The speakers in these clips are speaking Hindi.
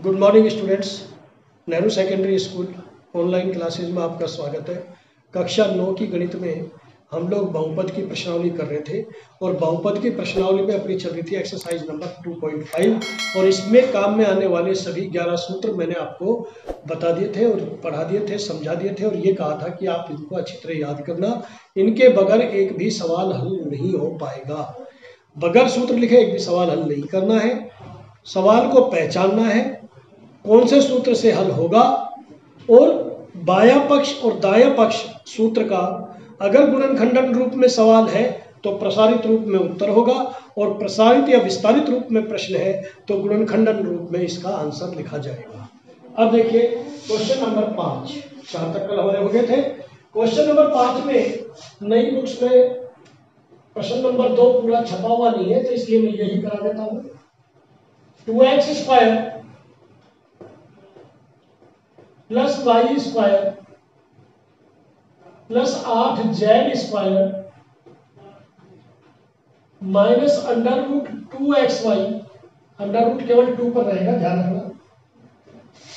Good morning students. Nehru secondary school online classes में आपका स्वागत है। कक्षा 9 की गणित में हम लोग बहुपद की प्रश्नावली कर रहे थे और बहुपद की प्रश्नावली में अपनी चल रही थी एक्सरसाइज नंबर 2.5 और इसमें काम में आने वाले सभी 11 सूत्र मैंने आपको बता दिए थे और पढ़ा दिए थे, समझा दिए थे और ये कहा था कि आप इनको अच्छी तरह याद करना। इनके बगैर एक भी सवाल हल नहीं हो पाएगा। बगैर सूत्र लिखे एक भी सवाल हल नहीं करना है। सवाल को पहचानना है कौन से सूत्र से हल होगा और बायां पक्ष और दायां पक्ष सूत्र का अगर गुणनखंडन रूप में सवाल है तो प्रसारित रूप में उत्तर होगा और प्रसारित या विस्तारित रूप में प्रश्न है तो गुणनखंडन रूप में इसका आंसर लिखा जाएगा। अब देखिए क्वेश्चन नंबर 5, 4 तक कल हमारे हो गए थे। क्वेश्चन नंबर 5 में नई बुक्स में प्रश्न नंबर 2 पूरा छपा हुआ नहीं है तो इसलिए मैं यही करा देता हूं। 2x² plus y square plus 8z² minus √2xy, under root केवल 2 पर रहेगा, ध्यान रखना,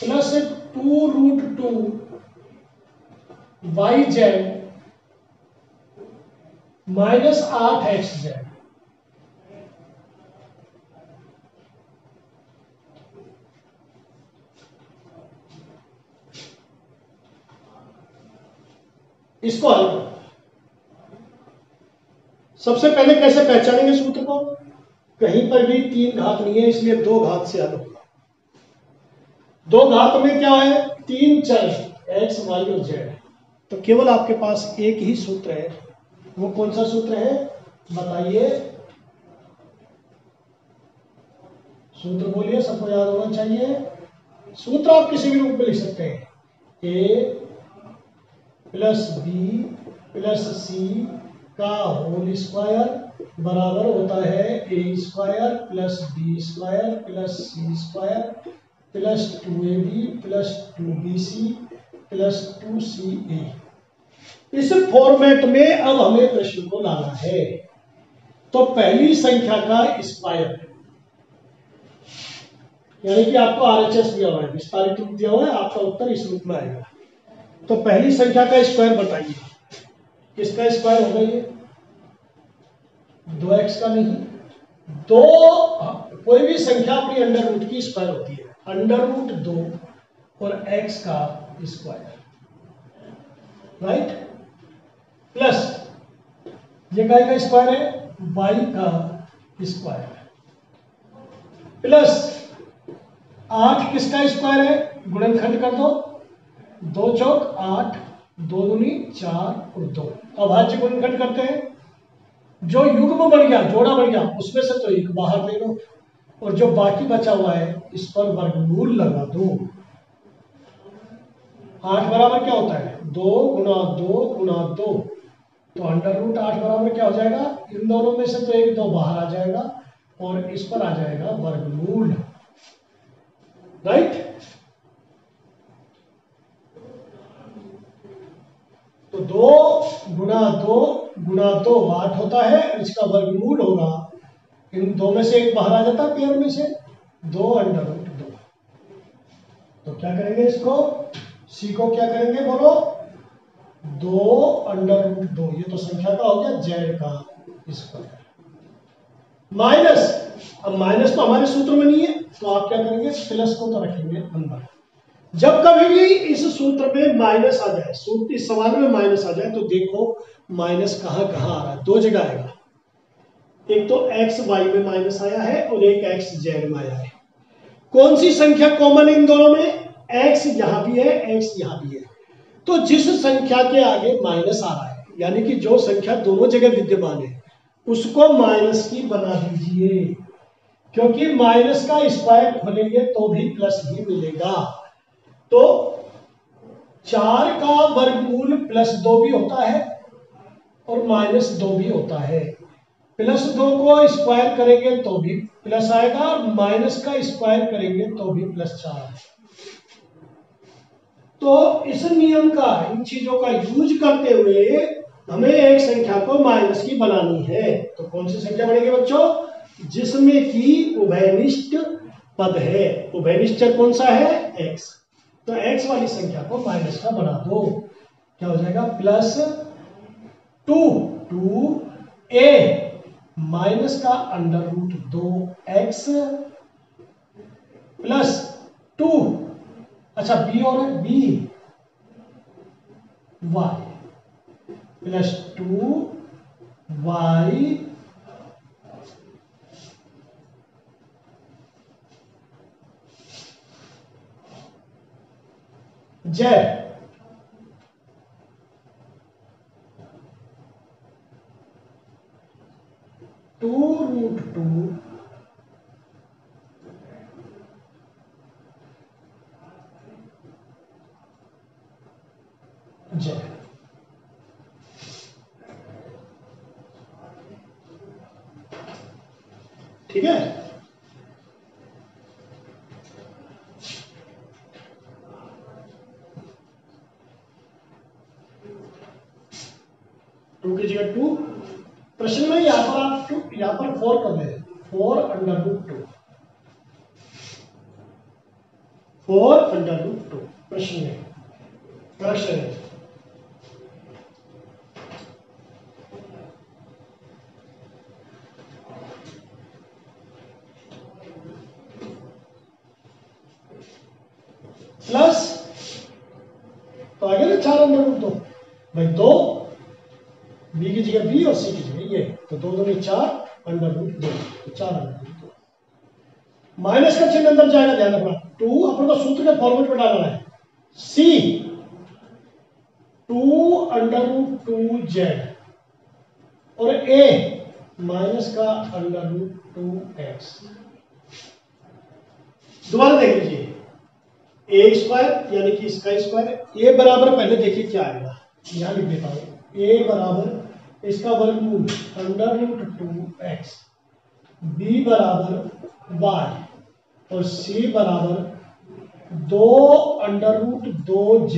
प्लस 2√2yz माइनस 8xz। इसको हल करो। सबसे पहले कैसे पहचानेंगे सूत्र को? कहीं पर भी 3 घात नहीं है इसलिए 2 घात से हल होगा। 2 घात में क्या है? 3 चर x, y और z। तो केवल आपके पास एक ही सूत्र है। वो कौन सा सूत्र है बताइए? सूत्र बोलिए, सबको याद होना चाहिए। सूत्र आप किसी भी रूप में लिख सकते हैं। a प्लस बी प्लस सी का होल स्क्वायर बराबर होता है a² plus b² plus c² plus 2ab plus 2bc plus 2ca। इस फॉर्मेट में अब हमें प्रश्न को लाना है। तो पहली संख्या का स्क्वायर, यानी कि आपको RHS दिया हुआ है, विस्तारित रूप दिया हुआ है, आपका उत्तर इस रूप में आएगा। तो पहली संख्या का स्क्वायर बताइए, किसका स्क्वायर होगा ये? 2x का नहीं, कोई भी संख्या अपनी अंडर रूट की स्क्वायर होती है। √2 और x का स्क्वायर, राइट, प्लस ये काय का स्क्वायर है? y का स्क्वायर, प्लस 8 किसका स्क्वायर है? गुणनखंड कर दो, 2 चौक 8, 2 दूनी 4 और 2। अभाज्य गुणनखंड करते हैं। जो युग्म बन गया, जोड़ा बन गया, उसमें से तो एक बाहर ले लो और जो बाकी बचा हुआ है इस पर वर्गमूल लगा दो। 8 बराबर क्या होता है? 2 गुणा 2 गुणा 2। तो √8 बराबर क्या हो जाएगा? इन दोनों में से तो एक 2 बाहर आ जाएगा और इस पर आ जाएगा वर्गमूल, राइट। तो 2 गुणा 2 गुणा 2 8 होता है, इसका वर्गमूल होगा, इन 2 में से एक बाहर आ जाता है पेयर में से, 2 √2। तो क्या करेंगे इसको? सी को क्या करेंगे बोलो? 2 √2। ये तो संख्या का हो गया z का स्क्वायर, माइनस, अब माइनस तो हमारे सूत्र में नहीं है तो आप क्या करेंगे? प्लस को तो रखेंगे अंदर। जब कभी भी इस सूत्र में माइनस आ जाए, सूत्र इस सवाल में माइनस आ जाए तो देखो माइनस कहां कहां आ रहा है। 2 जगह आएगा, एक तो x y में माइनस आया है और एक x z में आया है। कौन सी संख्या कॉमन है इन दोनों में? x यहां भी है, x यहां भी है। तो जिस संख्या के आगे माइनस आ रहा है, यानी कि जो संख्या दोनों जगह विद्यमान है, उसको माइनस की बना दीजिए, क्योंकि माइनस का स्क्वायर खोलेंगे तो भी प्लस ही मिलेगा। तो 4 का वर्गमूल +2 भी होता है और -2 भी होता है। +2 को स्क्वायर करेंगे तो भी प्लस आएगा और माइनस का स्क्वायर करेंगे तो भी +4। तो इस नियम का, इन चीजों का यूज करते हुए हमें एक संख्या को माइनस की बनानी है। तो कौन सी संख्या बनेगी बच्चों? जिसमें कि उभयनिष्ठ पद है, उभयनिश्चर कौन सा है, x। तो x वाली संख्या को माइनस का बना दो, क्या हो जाएगा, प्लस 2a माइनस का अंडर रूट 2x प्लस 2, अच्छा b और b y plus 2y z। 2√2 z। ठीक है, टू की जगह 2, प्रश्न में यहां पर आप यहां पर 4 कर ले, 4√2, 4√2 प्रश्न में करेक्शन है। प्लस तो आगे ना 4√2 भाई 2, बी की जगह बी और सी की जगह ये, तो 2 2 4√2, 4√2 माइनस का चिन्ह अंदर जाएगा, ध्यान रखना। 2 अपन को सूत्र के फॉर्मेट में डालना है, सी 2√2z और a माइनस का √2x। दोबारा देख लीजिए, a स्क्वायर यानी कि इसका स्क्वायर, a बराबर पहले देखिए क्या आएगा, यहां लिख देता हूं, a बराबर इसका वर्गमूल √2x, b बराबर y और c बराबर 2√2z।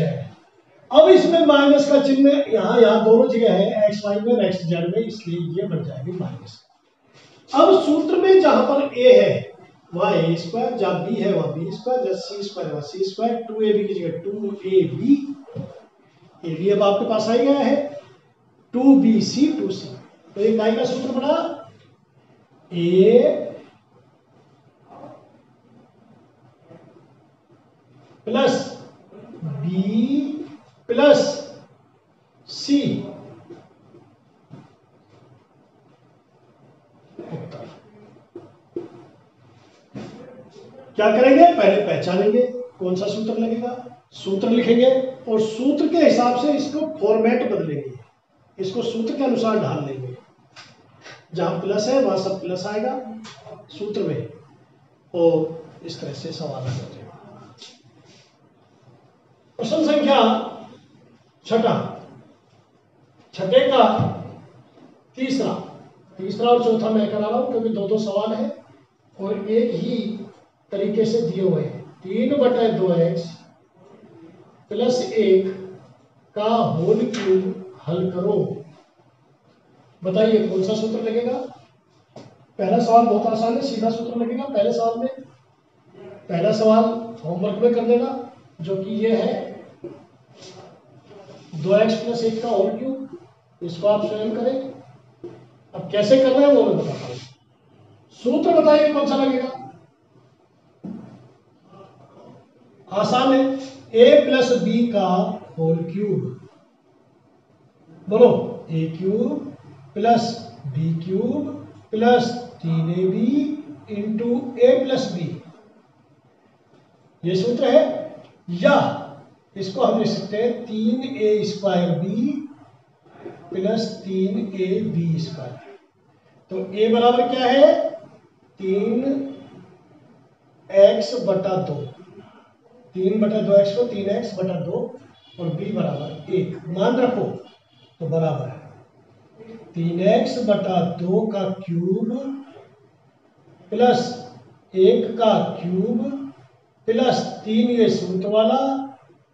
अब इसमें माइनस का चिन्ह यहां दोनों जगह है, एक्स वाई में और एक्स जेड में, इसलिए ये बन जाएगी माइनस। अब सूत्र में जहां पर a है वहां a स्क्वायर, जहां b है वहां b स्क्वायर, जहां c स्क्वायर वहां c स्क्वायर, 2ab की जगह 2ab, ab अब आपके पास आ गया है, 2bc 2c। तो ये काय का सूत्र बना, a plus b plus c। क्या करेंगे, पहले पहचानेंगे कौन सा सूत्र लगेगा, सूत्र लिखेंगे और सूत्र के हिसाब से इसको फॉर्मेट बदलेंगे, इसको सूत्र के अनुसार ढाल लेंगे। जहां प्लस है वहां सब प्लस आएगा सूत्र में, और इस तरह से सवाल आ जाएगा। प्रश्न संख्या छठा, छठे का तीसरा और चौथा मैं करा रहा हूं क्योंकि 2 2 सवाल है और एक ही तरीके से दिए हुए हैं। 3/2x प्लस 1 का होल क्यूब हल करो। बताइए कौन सा सूत्र लगेगा। पहला सवाल बहुत आसान है, सीधा सूत्र लगेगा। पहले सवाल में, पहला सवाल होमवर्क में कर देना, जो कि ये है 2x प्लस 1 का होल क्यूब। इसको आप स्वयं करें। अब कैसे करना है वो मैं बताता हूं। सूत्र बताइए कौन सा लगेगा। आसान है, a प्लस बी का होल क्यूब। बोलो, a cube plus b cube plus 3ab into a plus b, ये सूत्र है। या इसको हम लिख सकते हैं 3a square b plus 3ab square. तो a बराबर क्या है, 3x/2, 3/2x को 3x/2 और b बराबर 1 मान रखो, तो बराबर है 3x/2 का क्यूब प्लस 1 का क्यूब प्लस 3 ये सूत्र वाला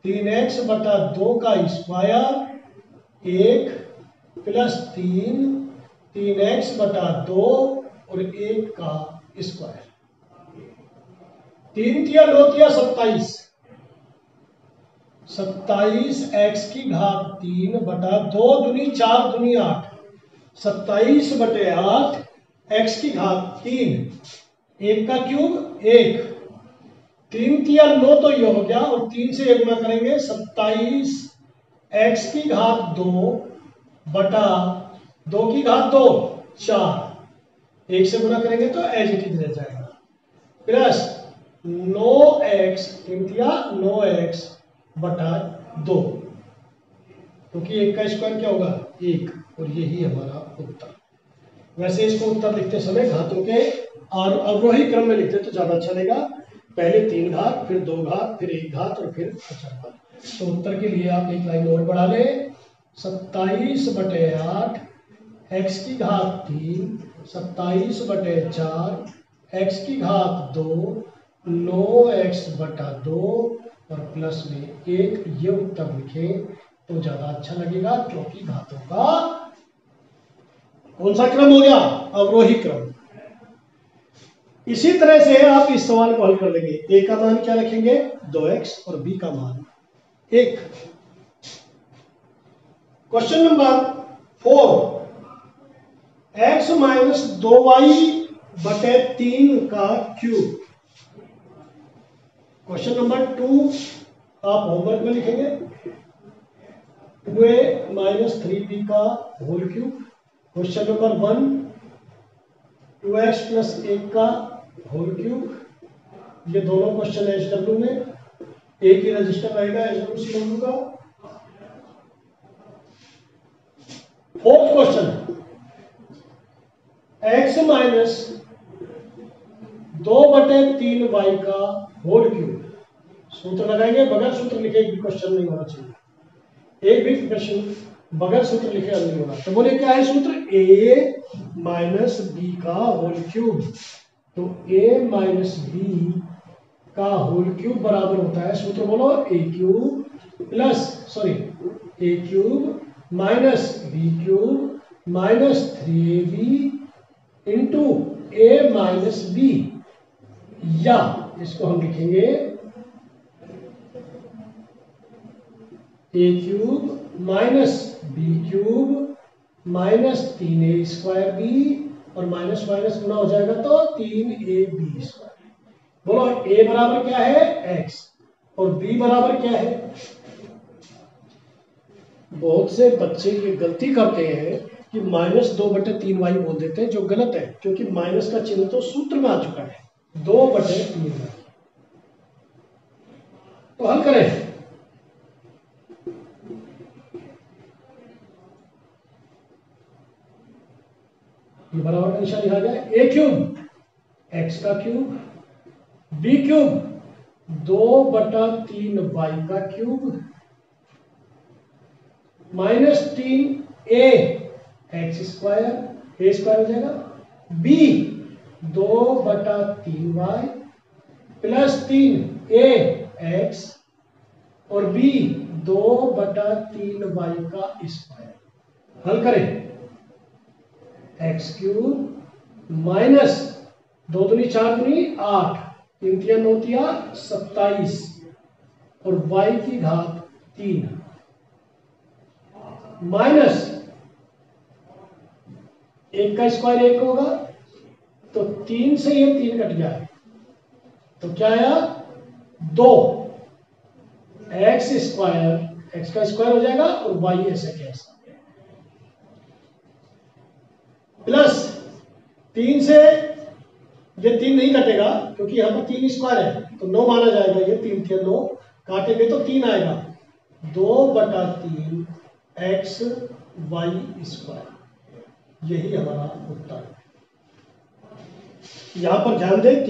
3x/2 का स्क्वायर 1 प्लस 3x/2 और 1 का स्क्वायर। 3 तिया 9 तिया 27, 27 एक्स की घात 3 बटा 2 दूनी 4 दूनी 8, 27 बटे 8 एक्स की घात 3, 1 का क्यूब 1, 3 तिया 9 तो ये हो गया और 3 से 1 गुना करेंगे 27 एक्स की घात 2 बटा 2 की घात 2 4, 1 से गुना करेंगे तो एज इट इज रह जाएगा, प्लस 9x 3 तिया 9x बटा 2, क्योंकि 1 का स्क्वायर क्या होगा 1, और यही हमारा उत्तर। वैसे इसको उत्तर लिखते समय घातों के और अवरोही क्रम में लिखते तो ज्यादा अच्छा लगेगा, पहले 3 घात, फिर 2 घात, फिर 1 घात और फिर अचर। तो उत्तर के लिए आप एक लाइन और बढ़ा लें, 27 बटे 8 एक्स की घात 3, 27 बटे 4 एक्स की घात 2, 9x बटा 2 और प्लस में 1, ये उत्तर लिखें तो ज्यादा अच्छा लगेगा, क्योंकि घातों का कौन सा क्रम हो गया, अवरोही क्रम। इसी तरह से आप इस सवाल को हल कर लेंगे। ए का मान क्या रखेंगे 2x और बी का मान 1। Question number 4, x minus 2y बटे 3 का क्यूब। क्वेश्चन नंबर 2 आप होमवर्क में लिखेंगे, 2a माइनस 3b का whole cube. Question number 1, 2x plus 1 का होल क्यूब। ये दोनों क्वेश्चन है एचडब्ल्यू में, एक ही रजिस्टर रहेगा एचडब्ल्यू का। फोर्थ क्वेश्चन, x माइनस 2 बटे 3 वाई का होल क्यूब। सूत्र लगाएंगे, बगैर सूत्र लिखे एक भी क्वेश्चन नहीं होना चाहिए, एक भी क्वेश्चन बगैर सूत्र लिखे हल नहीं होगा। तो बोले क्या है सूत्र, a माइनस बी का होल क्यूब। तो a माइनस बी का होल क्यूब बराबर होता है, सूत्र बोलो, a cube plus a cube minus b cube minus 3ab into a minus b, या इसको हम लिखेंगे a cube minus b cube minus 3a square b, और माइनस माइनस गुना हो जाएगा तो 3ab स्क्वायर। बोलो a बराबर क्या है x और b बराबर क्या है। बहुत से बच्चे ये गलती करते हैं कि माइनस 2 बटे 3 वाई बोल देते हैं, जो गलत है, क्योंकि माइनस का चिन्ह तो सूत्र में आ चुका है, 2 बटे 3 वाई। तो हल करें, ये बराबर का निशान लिखा गया, ए क्यूब एक्स का क्यूब, बी क्यूब 2 बटा 3 वाई का क्यूब माइनस 3 ए एक्स स्क्वायर, ए स्क्वायर हो जाएगा, बी 2 बटा 3 वाई प्लस 3 ए एक्स और बी 2 बटा 3 वाई का स्क्वायर। हल करें, एक्स क्यूब माइनस 2 दूनी 4 दूनी 8, 3 तिया 9 तिया 27 और वाई की घात 3 माइनस 1 का स्क्वायर 1 होगा, तो 3 से ये 3 कट गया, तो क्या आया 2 एक्स स्क्वायर, एक्स का स्क्वायर हो जाएगा और वाई ऐसे कैसा, प्लस 3 से ये 3 नहीं कटेगा क्योंकि यहाँ पर 3 स्क्वायर है, तो 9 माना जाएगा, ये 3 थे 9 काटेंगे तो 3 आएगा, 2 बटा 3 एक्स वाई स्क्वायर, यही हमारा उत्तर है। यहां पर ध्यान दें,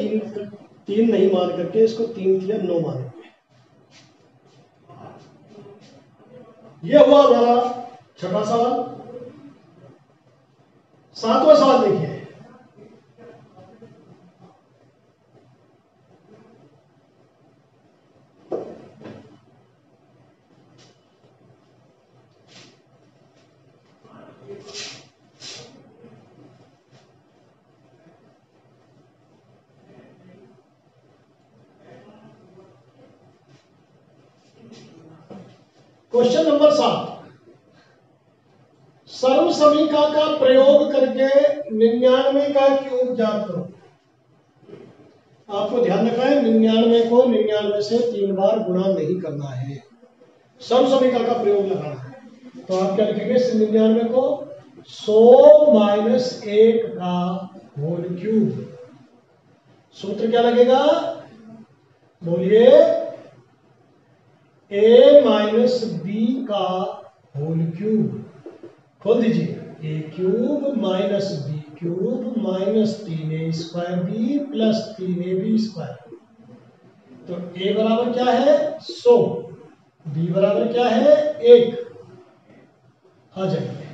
3 नहीं मान करके इसको 3 तिया 9 मानेंगे। यह हुआ हमारा छठा सवाल। 7वां सवाल देखिए, क्वेश्चन नंबर 7, सर्व समीका का प्रयोग करके 99 का क्यूब ज्ञात करो। आपको ध्यान रखना है 99 को 99 से 3 बार गुणा नहीं करना है, सर्व समीका का प्रयोग लगाना है। तो आप क्या लिखेंगे, 99 को 100 माइनस 1 का होल क्यूब। सूत्र क्या लगेगा, बोलिए, a माइनस बी का होल क्यूब। खोल दीजिए, a cube minus b cube minus 3a square b plus 3ab square. तो a बराबर क्या है 100, b बराबर क्या है 1। आ जाएंगे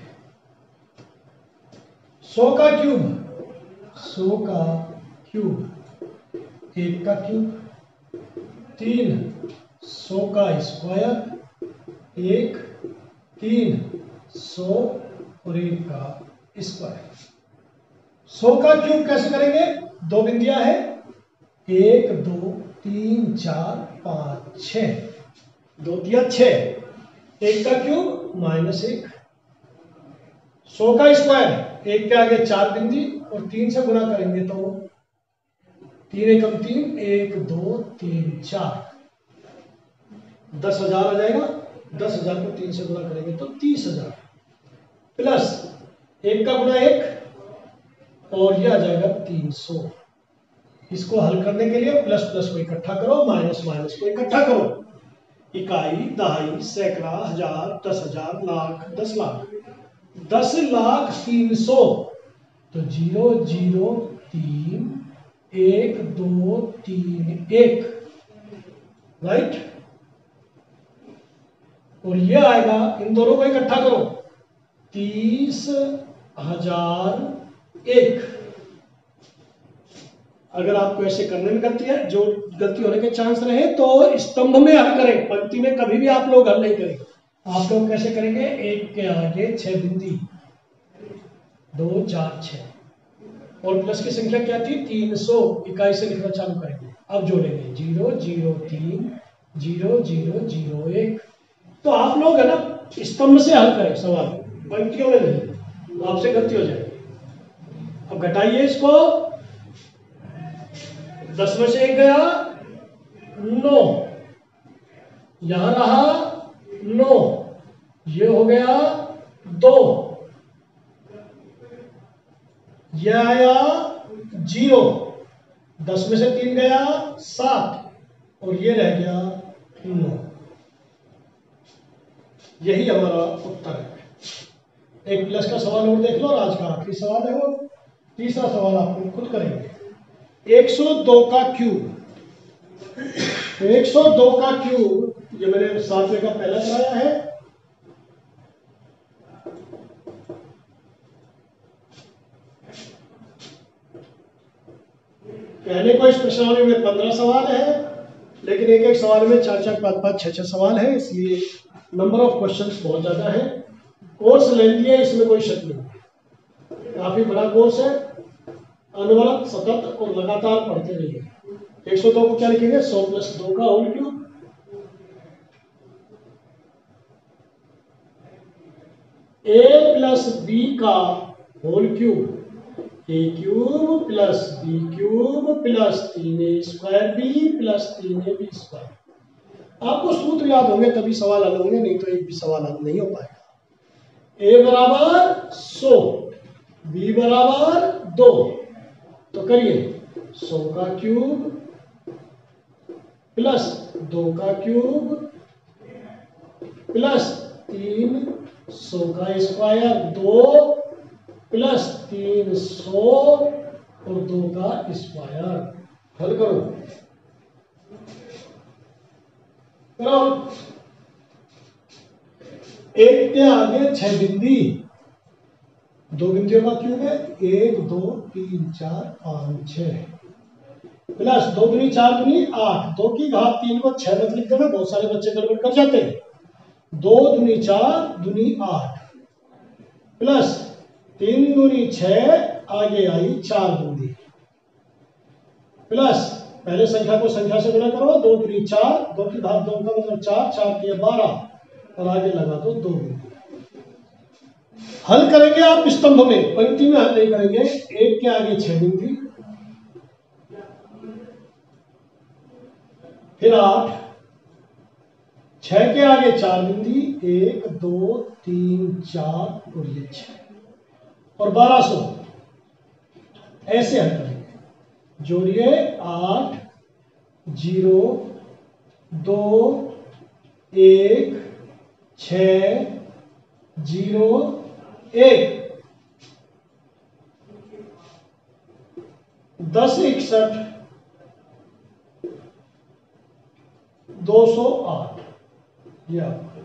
100 का क्यूब, 100 का क्यूब, 1 का क्यूब 3, 100 का स्क्वायर 1, 3, 100 और 1 का स्क्वायर। 100 का क्यूब कैसे करेंगे, दो बिंदियां है, 1 2 3 4 5 6, 2 दिया 6, 1 का क्यूब माइनस 1। 100 का स्क्वायर, 1 के आगे 4 बिंदी और 3 से गुणा करेंगे तो 3 एकम 3, 1 2 3 4, 10,000 आ जाएगा। 10,000 को 3 से गुणा करेंगे तो 30,000 प्लस 1 का गुणा 1 और ये आ जाएगा 300। इसको हल करने के लिए प्लस प्लस को इकट्ठा करो, माइनस माइनस को इकट्ठा करो। इकाई, दहाई, सैकड़ा, हजार, 10,000, लाख, 10 लाख, 10,03,000। तो 0 0 3 1 2 3 1, राइट। और ये आएगा, इन दोनों को इकट्ठा करो, 30,001। अगर आपको ऐसे करने में गलती है, जो गलती होने के चांस रहे तो स्तंभ में हल करें, पंक्ति में कभी भी आप लोग हल नहीं करेंगे। आप लोग कैसे करेंगे, 1 के आगे 6 बिंदी, 2 4 6 और प्लस की संख्या क्या थी 300, इकाई से लिखना चालू करेंगे। अब जोड़ेंगे 0 0 3 0 0 0 1। तो आप लोग है ना स्तंभ से हल करें सवाल, पंक्तियों में नहीं, आपसे गलती हो जाएगी। अब घटाइए इसको, 10 में से 1 गया 9, यहां रहा 9, ये हो गया 2, ये आया 0, 10 में से 3 गया 7 और ये रह गया 9। यही हमारा उत्तर है। एक प्लस का सवाल और देख लो, और आज का आखिरी सवाल है वो, तीसरा सवाल आप लोग खुद करेंगे। 102 का क्यूब, 102 का क्यूब ये मैंने 7वें का पहला कराया है। कहने को इस प्रश्नावली में 15 सवाल है, लेकिन एक एक सवाल में 4 4 5 5 6 6 सवाल है, इसलिए नंबर ऑफ क्वेश्चंस बहुत ज्यादा है। कोर्स लेंथी है, इसमें कोई शक नहीं, काफी बड़ा कोर्स है। अनवरत, सतत और लगातार पढ़ते रहिए। 102 को क्या लिखेंगे, 100 + 2 का होल क्यूब, a + b का whole cube, a cube plus b cube plus 3a square b plus 3ab square. आपको सूत्र याद होंगे तभी सवाल हल होंगे, नहीं तो एक भी सवाल हल नहीं हो पाएगा। a बराबर 100, b बराबर 2, तो करिए 100 का क्यूब प्लस 2 का क्यूब प्लस 300 का स्क्वायर, 2 प्लस 300 और 2 का स्क्वायर। हल करो, एक के आगे 6 बिंदी, 2 बिंदियों का क्यूब है, 1 2 3 4 5 6 प्लस 2 दूनी 4 दूनी 8, 2 की घात 3 को 6 मत लिख देना, बहुत सारे बच्चे गड़बड़ कर जाते हैं। 2 दूनी 4 दूनी 8 प्लस 3 दूनी 6, आगे आई 4 बिंदी प्लस पहले संख्या को संख्या से गुणा करो, 2 दूनी 4, 2 की घात 2 का मतलब 4, 4 के 12 और आगे लगा दो 2 बिंदु। हल करेंगे आप स्तंभ में, पंक्ति में हल नहीं करेंगे। 1 के आगे 6 बिंदु, फिर 8, 6 के आगे 4 बिंदु, 1 2 3 4 और ये 6 और 1200 ऐसे हल करेंगे। जोड़िए 8 0 2 1 6 0 1 10 61 208। ये आपका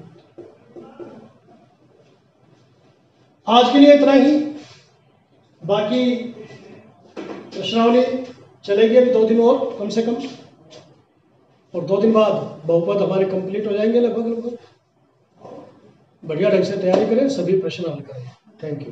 आज के लिए इतना ही। बाकी प्रश्नावली चलेगी अभी 2 दिन और कम से कम, और 2 दिन बाद बहुपद हमारे कंप्लीट हो जाएंगे लगभग। बढ़िया ढंग से तैयारी करें, सभी प्रश्न हल करें। Thank you.